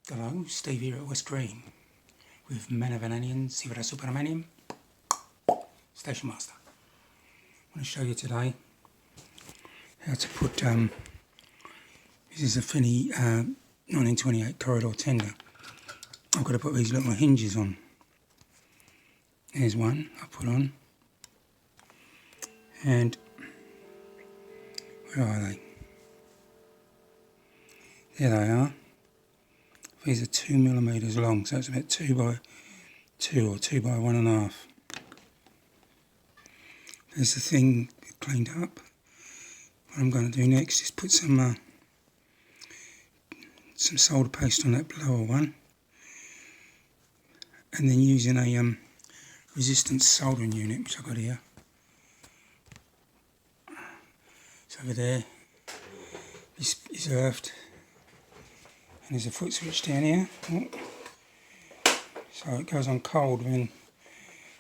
Hello, Steve here at West Green with Men of an Alien, Sivra Supermanium, Station Master. I want to show you today how to put, this is a Finney 1928 corridor tender. I've got to put these little hinges on. There's one I put on, and where are they? There they are. These are 2mm long, so it's about 2 by 2 or 2 by 1.5. There's the thing cleaned up. What I'm going to do next is put some solder paste on that lower one, and then using a resistance soldering unit, which I've got here. It's over there. This is earthed. And there's a foot switch down here, so it goes on cold when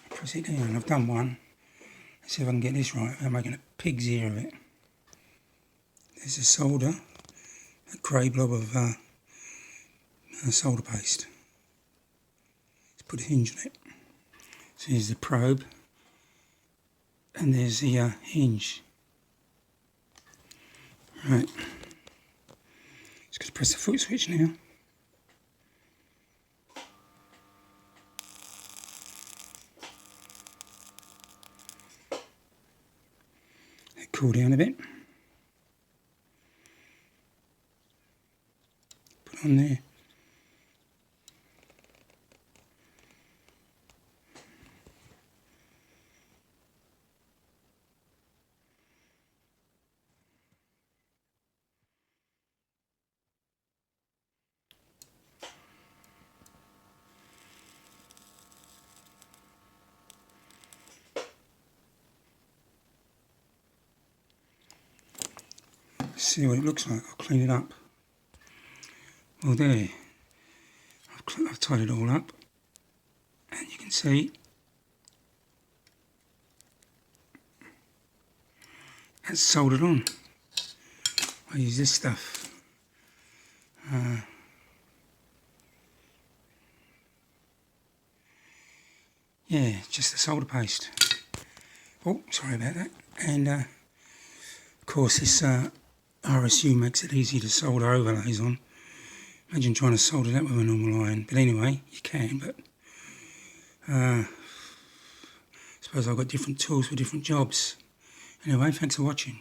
I press it down. I've done one. Let's see if I can get this right without making a pig's ear of it. There's a solder, a grey blob of solder paste. Let's put a hinge on it. So here's the probe, and there's the hinge. Right. Just going to press the foot switch now. Let it cool down a bit. Put on there. See what it looks like. I'll clean it up. Well, there, I've tied it all up, and you can see that's soldered on. I use this stuff. Yeah, just the solder paste. Oh, sorry about that. And of course, this RSU makes it easy to solder overlays on. Imagine trying to solder that with a normal iron. But anyway, you can, but I suppose I've got different tools for different jobs. Anyway, thanks for watching.